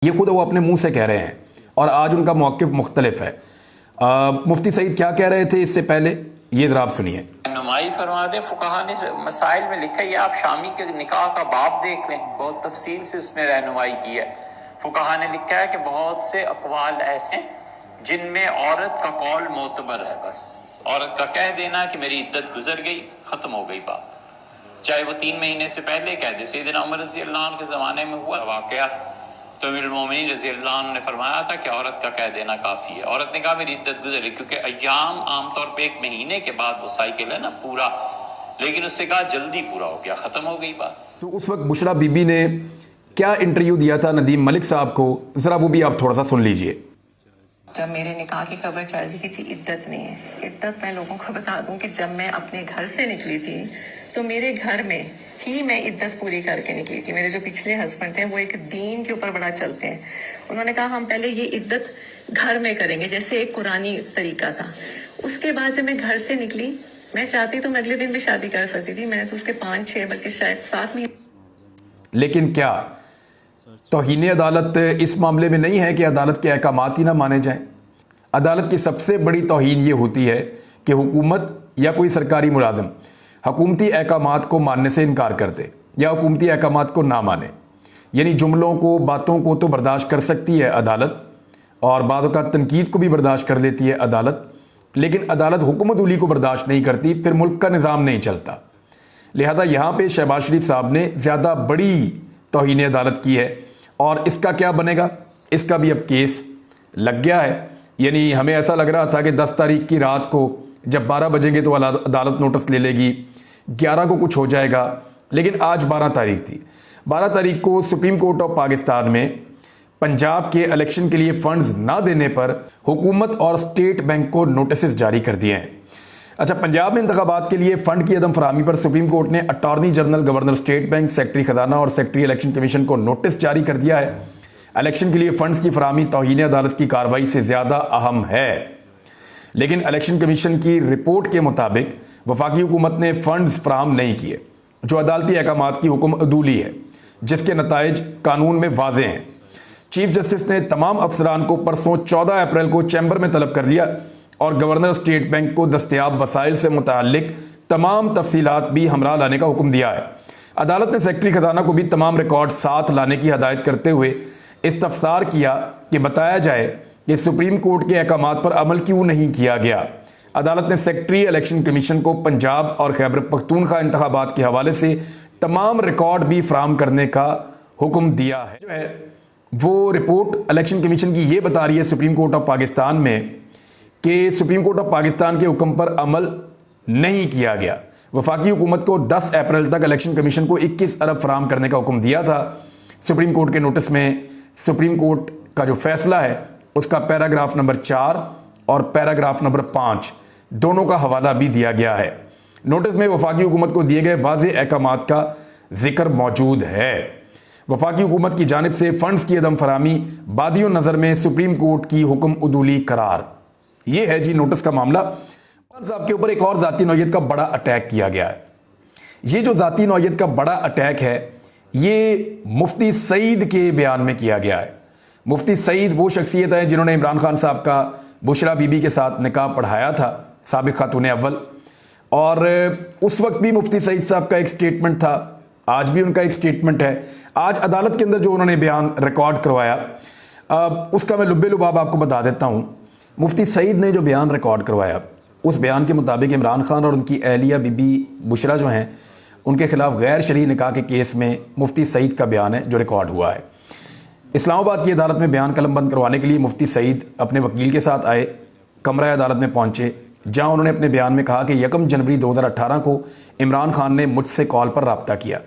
یہ خود وہ اپنے منہ سے کہہ رہے ہیں اور آج ان کا موقف مختلف ہے۔ مفتی سعید کیا کہہ رہے تھے اس سے پہلے، یہ ذرا آپ سنیے۔ رہنمائی فرما دیں، فقہا نے مسائل میں لکھا ہے، آپ شامی کے نکاح کا باب دیکھ لیں، بہت تفصیل سے اس میں رہنمائی کی ہے۔ فقہا نے لکھا ہے کہ بہت سے اقوال ایسے جن میں عورت کا قول معتبر ہے، بس عورت کا کہہ دینا کہ میری عدت گزر گئی، ختم ہو گئی بات، چاہے وہ 3 مہینے سے پہلے کہہ دے۔ سیدنا عمر رضی اللہ عنہ کے زمانے میں ہوا واقعہ، تو امیر المومنین رضی اللہ عنہ نے فرمایا تھا کہ عورت کا کہہ دینا کافی ہے۔ عورت نے کہا میری عدت گزر گئی، کیونکہ ایام عام طور پہ 1 مہینے کے بعد وہ سائیکل ہے نا پورا، لیکن اس سے کہا جلدی پورا ہو گیا، ختم ہو گئی بات۔ تو اس وقت بشرا بی بی نے کیا انٹرویو دیا تھا ندیم ملک صاحب کو، ذرا وہ بھی آپ تھوڑا سا سن لیجئے۔ جب میرے نکاح کی خبر چل رہی تھی کہ عدت نہیں ہے، عدت میں لوگوں کو بتا دوں کہ جب میں اپنے گھر سے نکلی تھی تو میرے گھر میں ہی میں عدت پوری کر کے نکلی تھی۔ میرے جو پچھلے ہسبینڈ تھے وہ ایک دین کے اوپر بڑا چلتے ہیں، انہوں نے کہا ہم پہلے یہ عدت گھر میں کریں گے، جیسے ایک قرآنی طریقہ تھا۔ اس کے بعد جب میں گھر سے نکلی، میں چاہتی تو میں اگلے دن بھی شادی کر سکتی تھی، میں نے تو اس کے 5-6 بلکہ شاید 7 مہینے۔ لیکن کیا توہین عدالت اس معاملے میں نہیں ہے کہ عدالت کے احکامات ہی نہ مانے جائیں؟ عدالت کی سب سے بڑی توہین یہ ہوتی ہے کہ حکومت یا کوئی سرکاری ملازم حکومتی احکامات کو ماننے سے انکار کر دے یا حکومتی احکامات کو نہ مانے۔ یعنی جملوں کو، باتوں کو تو برداشت کر سکتی ہے عدالت، اور بعض اوقات تنقید کو بھی برداشت کر لیتی ہے عدالت، لیکن عدالت حکم عدولی کو برداشت نہیں کرتی، پھر ملک کا نظام نہیں چلتا۔ لہذا یہاں پہ شہباز شریف صاحب نے زیادہ بڑی توہین عدالت کی ہے، اور اس کا کیا بنے گا؟ اس کا بھی اب کیس لگ گیا ہے۔ یعنی ہمیں ایسا لگ رہا تھا کہ 10 تاریخ کی رات کو جب 12 بجیں گے تو عدالت نوٹس لے لے گی، 11 کو کچھ ہو جائے گا، لیکن آج 12 تاریخ تھی۔ 12 تاریخ کو سپریم کورٹ آف پاکستان میں پنجاب کے الیکشن کے لیے فنڈز نہ دینے پر حکومت اور اسٹیٹ بینک کو نوٹسز جاری کر دیے ہیں۔ اچھا، پنجاب میں انتخابات کے لیے فنڈ کی عدم فراہمی پر سپریم کورٹ نے attorney general, governor state bank, secretary خزانہ اور سیکرٹری الیکشن کمیشن کو نوٹس جاری کر دیا ہے۔ الیکشن کے لیے فنڈز کی فراہمی توہین عدالت کی کارروائی سے زیادہ اہم ہے، لیکن الیکشن کمیشن کی رپورٹ کے مطابق وفاقی حکومت نے فنڈز فراہم نہیں کیے، جو عدالتی احکامات کی حکم عدولی ہے، جس کے نتائج قانون میں واضح ہیں۔ چیف جسٹس نے تمام افسران کو پرسوں 14 اپریل کو چیمبر میں طلب کر لیا اور گورنر اسٹیٹ بینک کو دستیاب وسائل سے متعلق تمام تفصیلات بھی ہمراہ لانے کا حکم دیا ہے۔ عدالت نے سیکرٹری خزانہ کو بھی تمام ریکارڈ ساتھ لانے کی ہدایت کرتے ہوئے استفسار کیا کہ بتایا جائے کہ سپریم کورٹ کے احکامات پر عمل کیوں نہیں کیا گیا۔ عدالت نے سیکرٹری الیکشن کمیشن کو پنجاب اور خیبر پختونخوا انتخابات کے حوالے سے تمام ریکارڈ بھی فراہم کرنے کا حکم دیا ہے۔ جو ہے وہ رپورٹ الیکشن کمیشن کی یہ بتا رہی ہے سپریم کورٹ آف پاکستان میں کہ سپریم کورٹ آف پاکستان کے حکم پر عمل نہیں کیا گیا۔ وفاقی حکومت کو 10 اپریل تک الیکشن کمیشن کو 21 ارب فراہم کرنے کا حکم دیا تھا۔ سپریم کورٹ کے نوٹس میں سپریم کورٹ کا جو فیصلہ ہے اس کا پیراگراف نمبر 4 اور پیراگراف نمبر 5 دونوں کا حوالہ بھی دیا گیا ہے۔ نوٹس میں وفاقی حکومت کو دیے گئے واضح احکامات کا ذکر موجود ہے۔ وفاقی حکومت کی جانب سے فنڈز کی عدم فراہمی بادی نظر میں سپریم کورٹ کی حکم عدولی قرار۔ یہ ہے جی نوٹس کا معاملہ۔ عمر صاحب کے اوپر ایک اور ذاتی نوعیت کا بڑا اٹیک کیا گیا ہے۔ یہ جو ذاتی نوعیت کا بڑا اٹیک ہے یہ مفتی سعید کے بیان میں کیا گیا ہے۔ مفتی سعید وہ شخصیت ہے جنہوں نے عمران خان صاحب کا بشرا بی بی کے ساتھ نکاح پڑھایا تھا، سابق خاتون اول، اور اس وقت بھی مفتی سعید صاحب کا ایک سٹیٹمنٹ تھا، آج بھی ان کا ایک سٹیٹمنٹ ہے۔ آج عدالت کے اندر جو انہوں نے بیان ریکارڈ کروایا اس کا میں لبے لباب آپ کو بتا دیتا ہوں۔ مفتی سعید نے جو بیان ریکارڈ کروایا اس بیان کے مطابق عمران خان اور ان کی اہلیہ بی بی بشرا جو ہیں ان کے خلاف غیر شرعی نکاح کے کیس میں مفتی سعید کا بیان ہے جو ریکارڈ ہوا ہے۔ اسلام آباد کی عدالت میں بیان قلم بند کروانے کے لیے مفتی سعید اپنے وکیل کے ساتھ آئے، کمرہ عدالت میں پہنچے، جہاں انہوں نے اپنے بیان میں کہا کہ 1 جنوری 2018 کو عمران خان نے مجھ سے کال پر رابطہ کیا۔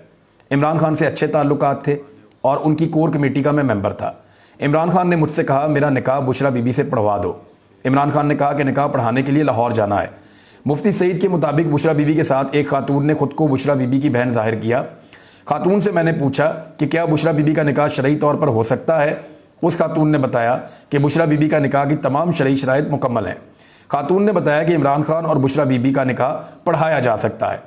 عمران خان سے اچھے تعلقات تھے اور ان کی کور کمیٹی کا میں ممبر تھا۔ عمران خان نے مجھ سے کہا میرا نکاح بشرا بی بی سے پڑھوا دو۔ عمران خان نے کہا کہ نکاح پڑھانے کے لیے لاہور جانا ہے۔ مفتی سعید کے مطابق بشرا بی بی کے ساتھ ایک خاتون نے خود کو بشرا بی بی کی بہن ظاہر کیا۔ خاتون سے میں نے پوچھا کہ کیا بشرا بی بی کا نکاح شرعی طور پر ہو سکتا ہے؟ اس خاتون نے بتایا کہ بشرا بی بی کا نکاح کی تمام شرعی شرائط مکمل ہیں۔ خاتون نے بتایا کہ عمران خان اور بشرا بی بی کا نکاح پڑھایا جا سکتا ہے۔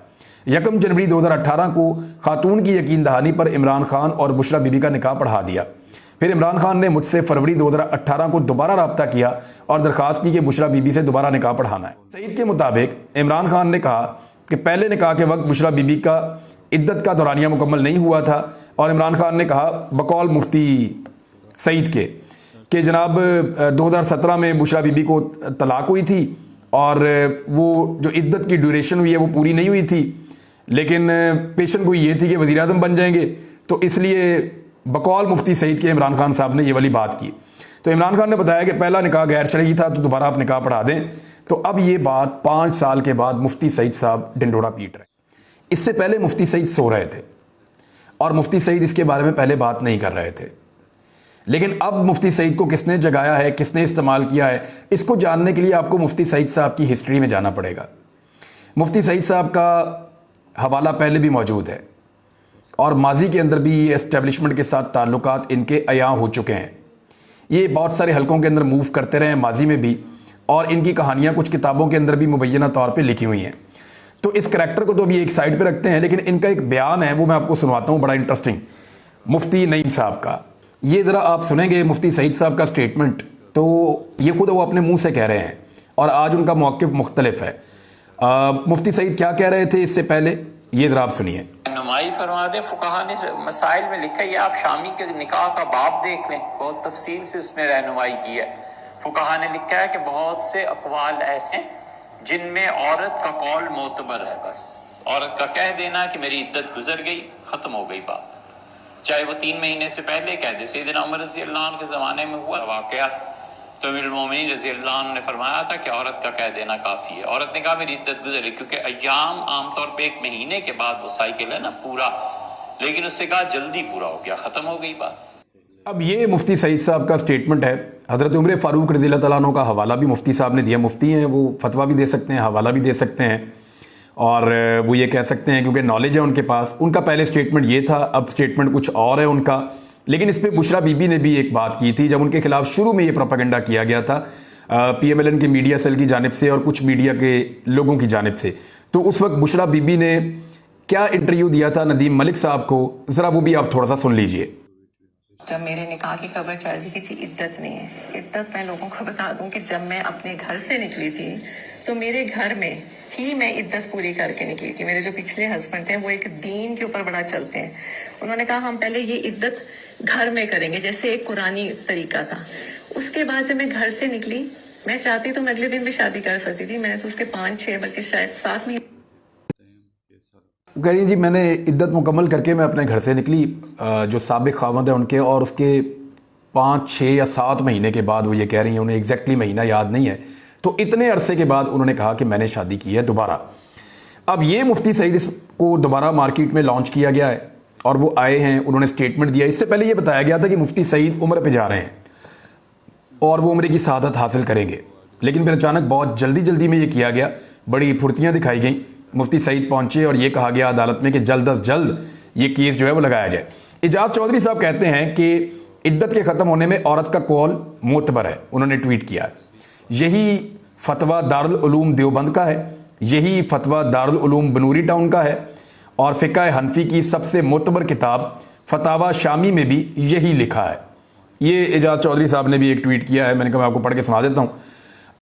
1 جنوری 2018 کو خاتون کی یقین دہانی پر عمران خان اور بشرا بی بی کا نکاح پڑھا دیا۔ پھر عمران خان نے مجھ سے فروری 2018 کو دوبارہ رابطہ کیا اور درخواست کی کہ بشرا بی بی سے دوبارہ نکاح پڑھانا ہے۔ سعید کے مطابق عمران خان نے کہا کہ پہلے نکاح کے وقت بشرا بی بی کا عدت کا دورانیہ مکمل نہیں ہوا تھا، اور عمران خان نے کہا بقول مفتی سعید کے کہ جناب 2017 میں بشرا بی بی کو طلاق ہوئی تھی اور وہ جو عدت کی ڈیوریشن ہوئی ہے وہ پوری نہیں ہوئی تھی، لیکن پیشن گوئی یہ تھی کہ وزیر اعظم بن جائیں گے، تو اس لیے بقول مفتی سعید کے عمران خان صاحب نے یہ والی بات کی۔ تو عمران خان نے بتایا کہ پہلا نکاح غیر شرعی تھا تو دوبارہ آپ نکاح پڑھا دیں۔ تو اب یہ بات 5 سال کے بعد مفتی سعید صاحب ڈنڈورا پیٹ رہے ہیں۔ اس سے پہلے مفتی سعید سو رہے تھے اور مفتی سعید اس کے بارے میں پہلے بات نہیں کر رہے تھے، لیکن اب مفتی سعید کو کس نے جگایا ہے، کس نے استعمال کیا ہے، اس کو جاننے کے لیے آپ کو مفتی سعید صاحب کی ہسٹری میں جانا پڑے گا۔ مفتی سعید صاحب کا حوالہ پہلے بھی موجود ہے اور ماضی کے اندر بھی یہ اسٹیبلشمنٹ کے ساتھ تعلقات ان کے عیاں ہو چکے ہیں۔ یہ بہت سارے حلقوں کے اندر موو کرتے رہے ہیں ماضی میں بھی، اور ان کی کہانیاں کچھ کتابوں کے اندر بھی مبینہ طور پہ لکھی ہوئی ہیں۔ تو اس کریکٹر کو تو ابھی ایک سائڈ پہ رکھتے ہیں، لیکن ان کا ایک بیان ہے وہ میں آپ کو سنواتا ہوں، بڑا انٹرسٹنگ، مفتی نعیم صاحب کا۔ یہ ذرا آپ سنیں گے مفتی سعید صاحب کا سٹیٹمنٹ، تو یہ خود وہ اپنے منہ سے کہہ رہے ہیں اور آج ان کا موقف مختلف ہے۔ مفتی سعید کیا کہہ رہے تھے اس سے پہلے، یہ ذرا آپ سنیے۔ رہنمائی فرما دیں، فقہا نے مسائل میں لکھا ہے، آپ شامی کے نکاح کا باب دیکھ لیں، بہت تفصیل سے اس میں رہنمائی کی ہے۔ فقہا نے لکھا ہے کہ بہت سے اقوال ایسے جن میں عورت کا قول معتبر ہے، بس عورت کا کہہ دینا کہ میری عدت گزر گئی، ختم ہو گئی بات، چاہے وہ 3 مہینے سے پہلے کہہ دے۔ سیدنا عمر رضی اللہ عنہ کے زمانے میں ہوا واقعہ، تو امیر المومنین رضی اللہ عنہ نے فرمایا تھا کہ عورت کا کہہ دینا کافی ہے۔ عورت نے کہا میری عدت گزری، کیونکہ ایام عام طور پہ 1 مہینے کے بعد وہ سائیکل ہے نا پورا، لیکن اس سے کہا جلدی پورا ہو گیا، ختم ہو گئی بات۔ اب یہ مفتی سعید صاحب کا سٹیٹمنٹ ہے۔ حضرت عمر فاروق رضی اللہ تعالیٰ عنہ کا حوالہ بھی مفتی صاحب نے دیا۔ مفتی ہیں، وہ فتویٰ بھی دے سکتے ہیں، حوالہ بھی دے سکتے ہیں، اور وہ یہ کہہ سکتے ہیں کیونکہ نالج ہے ان کے پاس۔ ان کا پہلے سٹیٹمنٹ یہ تھا، اب سٹیٹمنٹ کچھ اور ہے ان کا، لیکن اس پہ بشرا بی بی نے بھی ایک بات کی تھی جب ان کے خلاف شروع میں یہ پروپیگنڈا کیا گیا تھا پی ایم ایل این کے میڈیا سیل کی جانب سے اور کچھ میڈیا کے لوگوں کی جانب سے۔ تو اس وقت بشرا بی بی نے کیا انٹرویو دیا تھا ندیم ملک صاحب کو، ذرا وہ بھی آپ تھوڑا سا سن لیجئے۔ جب میرے نکاح کی خبر چل رہی تھی کہ عدت نہیں ہے، عدت میں لوگوں کو بتا دوں کہ جب میں اپنے گھر سے نکلی تھی تو میرے گھر میں ہی میں عدت پوری کر کے نکلی تھی۔ میرے جو پچھلے ہسبینڈ تھے وہ ایک دین کے اوپر بڑا چلتے ہیں، انہوں نے کہا ہم پہلے یہ عدت گھر میں کریں گے، جیسے ایک قرآنی طریقہ تھا۔ اس کے بعد جب میں گھر سے نکلی، میں چاہتی تو میں اگلے دن بھی شادی کر سکتی تھی، میں نے تو اس کے 5-6 بلکہ شاید 7 مہینے کہہ رہی جی میں نے عدت مکمل کر کے میں اپنے گھر سے نکلی، جو سابق خاوند ہیں ان کے، اور اس کے 5-6 یا 7 مہینے کے بعد وہ یہ کہہ رہی ہیں، انہیں ایگزیکٹلی مہینہ یاد نہیں ہے، تو اتنے عرصے کے بعد انہوں نے کہا کہ میں نے شادی کی ہے دوبارہ۔ اب یہ مفتی سعید اس کو دوبارہ مارکیٹ میں لانچ کیا گیا ہے اور وہ آئے ہیں، انہوں نے سٹیٹمنٹ دیا۔ اس سے پہلے یہ بتایا گیا تھا کہ مفتی سعید عمرہ پہ جا رہے ہیں اور وہ عمرے کی سعادت حاصل کریں گے، لیکن پھر اچانک بہت جلدی میں یہ کیا گیا، بڑی پھرتیاں دکھائی گئیں۔ مفتی سعید پہنچے اور یہ کہا گیا عدالت میں کہ جلد از جلد یہ کیس جو ہے وہ لگایا جائے۔ اعجاز چودھری صاحب کہتے ہیں کہ عدت کے ختم ہونے میں عورت کا قول معتبر ہے، انہوں نے ٹویٹ کیا ہے۔ یہی فتویٰ دارالعلوم دیوبند کا ہے، یہی فتویٰ دارالعلوم بنوری ٹاؤن کا ہے، اور فقہ حنفی کی سب سے معتبر کتاب فتاوی شامی میں بھی یہی لکھا ہے۔ یہ اعجاز چودھری صاحب نے بھی ایک ٹویٹ کیا ہے، میں نے کہا میں آپ کو پڑھ کے سنا دیتا ہوں۔